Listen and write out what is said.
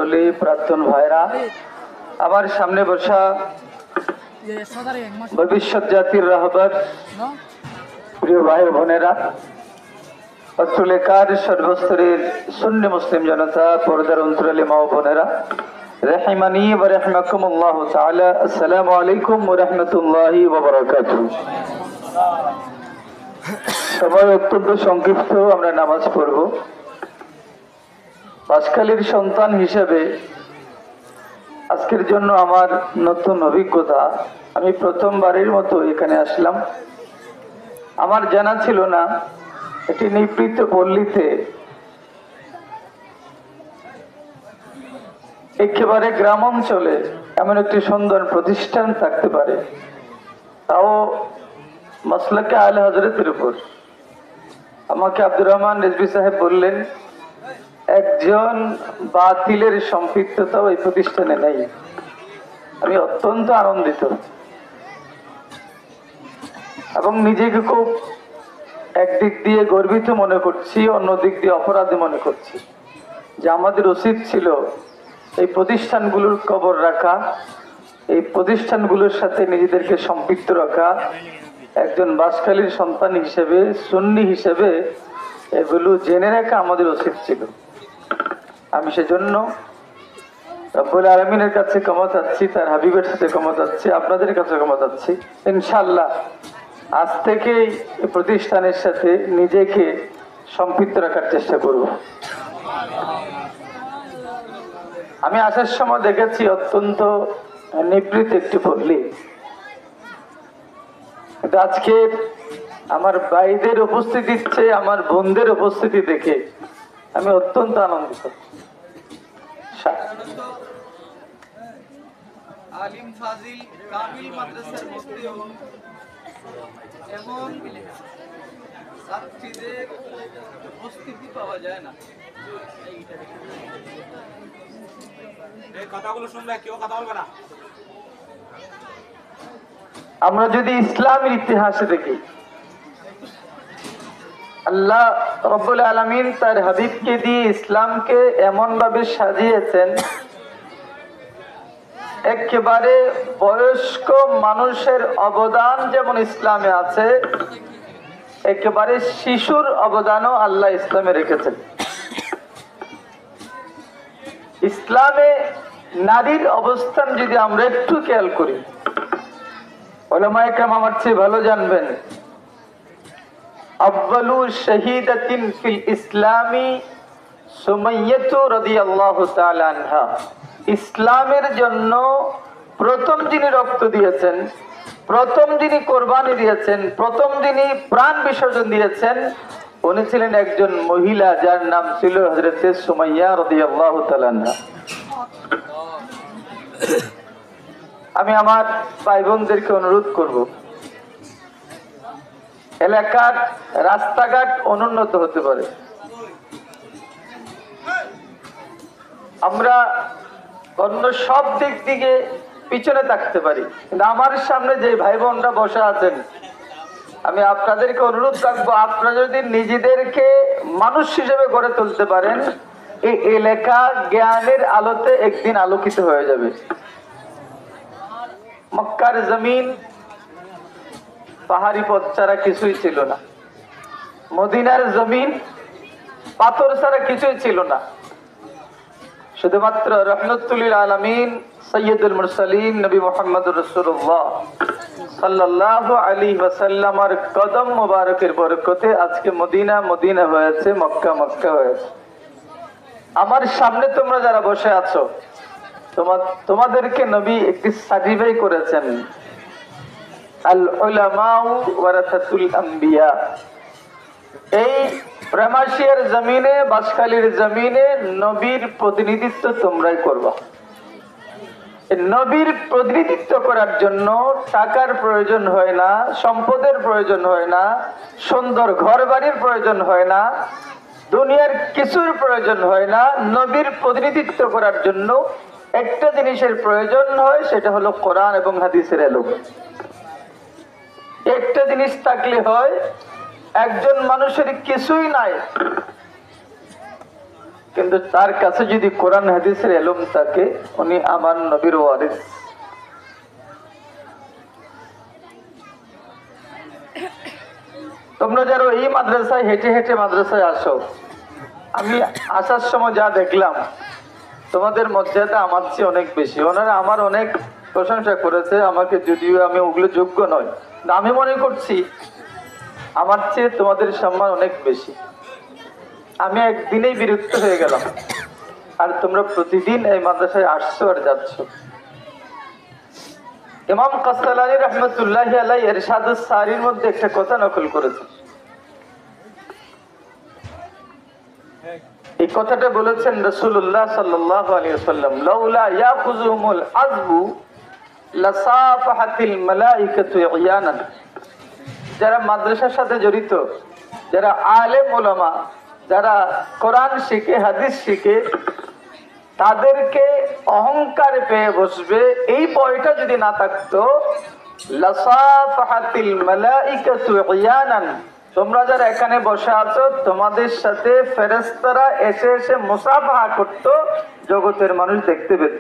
মন্ডলী, প্রাক্তন ভাইরা, আমার সামনে বসা ভবিষ্যৎ জাতির রাহবার প্রিয় ভাই বোনেরা, পত্রলেখার সর্বস্তরের সুন্নি মুসলিম জনতা, পর্দার অন্তরালী মা ও বোনেরা, রাহিমানি ওয়া রাহমাকুমুল্লাহ তাআলা, আসসালামু আলাইকুম ওয়া রাহমাতুল্লাহি ওয়া বারাকাতুহু। সবাই অত্যন্ত সংক্ষিপ্ত, আমরা নামাজ পড়ব। পাঁচখালীর সন্তান হিসেবে আজকের জন্য আমার নতুন অভিজ্ঞতা। আমি প্রথমবারের মতো এখানে আসলাম। আমার জানা ছিল না এটি নিবৃত্ত পল্লীতে একেবারে গ্রাম অঞ্চলে এমন একটি সুন্দর প্রতিষ্ঠান থাকতে পারে, তাও মাসলাকে আলে হযরতের উপর। আমাকে আব্দুর রহমান রিজভী সাহেব বললেন, একজন বাতিলের সম্পৃক্ততাও এই প্রতিষ্ঠানে নেই। আমি অত্যন্ত আনন্দিত এবং নিজেকে খুব একদিক দিয়ে গর্বিত মনে করছি, অন্য দিক দিয়ে অপরাধী মনে করছি যে আমাদের উচিত ছিল এই প্রতিষ্ঠানগুলোর খবর রাখা, এই প্রতিষ্ঠানগুলোর সাথে নিজেদেরকে সম্পৃক্ত রাখা। একজন বাঁশখালীর সন্তান হিসেবে, সুন্নি হিসেবে এগুলো জেনে রাখা আমাদের উচিত ছিল। আমি সেজন্য রব্বুল আলামিনের কাছে ক্ষমা চাচ্ছি, তার হাবিবের সাথে ক্ষমা চাচ্ছি, আপনাদের কাছে ক্ষমা চাচ্ছি। ইনশাআল্লাহ আজ থেকেই এই প্রতিষ্ঠানের সাথে নিজেকে সম্পৃক্ত রাখার চেষ্টা করব। আমি আসার সময় দেখেছি অত্যন্ত নিভৃত একটি পল্লী। আজকে আমার ভাইদের উপস্থিতি, আমার বোনদের উপস্থিতি দেখে আমি অত্যন্ত আনন্দিত। আলিম ফাজিল কামিল মাদ্রাসার মধ্যেও এমন ছাত্রীদের উপস্থিতি পাওয়া যায় না। এই কথাগুলো শুনলে কেউ কথা বলবে না। আমরা যদি ইসলামের ইতিহাসে দেখি, আল্লাহ রব্বুল আলামিন তার হাবিবকে দিয়ে ইসলামকে এমন ভাবে সাজিয়েছেন, একেবারে বয়স্ক মানুষের অবদান যেমন ইসলামে আছে, একেবারে শিশুর অবদানও আল্লাহ ইসলামে রেখেছেন। ইসলামে নারীর অবস্থান যদি আমরা একটু খেয়াল করি, উলামায়ে কেরাম আমার চেয়ে ভালো জানবেন। আউয়ালু শাহীদাতিন ফিল ইসলামি সুমাইয়াতু রাদিয়াল্লাহু তাআলা আনহা। ইসলামের জন্য প্রথম যিনি রক্ত দিয়েছেন, প্রথম যিনি কোরবানি দিয়েছেন, প্রথম যিনি প্রাণ বিসর্জন দিয়েছেন, উনি ছিলেন একজন মহিলা, যার নাম ছিল হযরতে সুমাইয়া রাদিয়াল্লাহু তাআলা আনহা। আমি আমার ভাই বোনদেরকে অনুরোধ করব, এলাকার রাস্তাঘাট অনুন্নত হতে পারে, আমরা অন্য সব দিক থেকে পিছনে থাকতে পারি, কিন্তু আমার সামনে যে ভাই বোনরা বসে আছেন, আমি আপনাদেরকে অনুরোধ রাখবো, আপনারা যদি নিজেদেরকে মানুষ হিসেবে গড়ে তুলতে পারেন, এই এলাকা জ্ঞানের আলোতে একদিন আলোকিত হয়ে যাবে। মক্কার জমিন পাহাড়ি পথ ছাড়া কিছুই ছিল না, মদিনার জমিন পাথর ছাড়া কিছুই ছিল না। শুধুমাত্র রাহমাতুল লিল আলামিন সাইয়্যিদুল মুরসালিন নবী মুহাম্মদুর রাসূলুল্লাহ সাল্লাল্লাহু আলাইহি ওয়াসাল্লামের কদম মোবারকের বরকতে আজকে মদিনা মদিনা হয়েছে, মক্কা মক্কা হয়েছে। আমার সামনে তোমরা যারা বসে আছো, তোমাদেরকে নবী একটি সার্টিফাই করেছেন, আল উলামাউ ওয়ারাসাতুল আম্বিয়া। এই প্রেমাশিয়ার জমিনে, বাঁশখালীর জমিনে নবীর প্রতিনিধিত্ব তোমরাই করবা। নবীর প্রতিনিধিত্ব করার জন্য টাকার প্রয়োজন হয় না, সম্পদের প্রয়োজন হয় না, সুন্দর ঘর বাড়ির প্রয়োজন হয় না, দুনিয়ার কিছুর প্রয়োজন হয় না। নবীর প্রতিনিধিত্ব করার জন্য একটা জিনিসের প্রয়োজন হয়, সেটা হলো কোরআন এবং হাদিসের এলম। একটা জিনিস থাকলে হয়, একজন মানুষের কিছুই নাই, কিন্তু তার কাছে যদি কোরআন হাদিসের এলম থাকে, উনি আমার নবীর ওয়ারিস। তোমরা যারা এই মাদ্রাসায় হেঁটে হেঁটে মাদ্রাসায় আসো, আমি আসার সময় যা দেখলাম, তোমাদের মর্যাদা আমার চেয়ে অনেক বেশি। ওনারা আমার অনেক প্রশংসা করেছে আমাকে, যদিও আমি ওগুলো যোগ্য নয়, আমি মনে করছি আমার চেয়ে তোমাদের সম্মান অনেক বেশি। আমি একদিনেই বিরক্ত হয়ে গেলাম, আর তোমরা প্রতিদিন এই মাদ্রাসায় আসছো আর যাচ্ছ। ইমাম কাসসালানী রহমতুল্লাহি আলাইহি ইরশাদুস সারির মধ্যে একটা কথা নকল করেছে। এই কথাটা বলেছেন রাসূলুল্লাহ সাল্লাল্লাহু আলাইহি ওয়াসাল্লাম, লাউলা ইয়াখুযুহুমুল আযবু লাসাফাহাতিল মালাইকাতু ইয়ানান। যারা মাদ্রাসার সাথে জড়িত, যারা আলেম ওলামা, যারা কোরআন শিখে হাদিস শিখে, তাদেরকে অহংকার পেয়ে বসবে, এই ভয়টা যদি না থাকতো, লাসাফাহাতিল মালাইকাতু ইয়ানান, তোমরা যারা এখানে বসে আছো তোমাদের সাথে ফেরেশতারা এসে এসে মুসাফাহা করতো, জগতের মানুষ দেখতে পেত।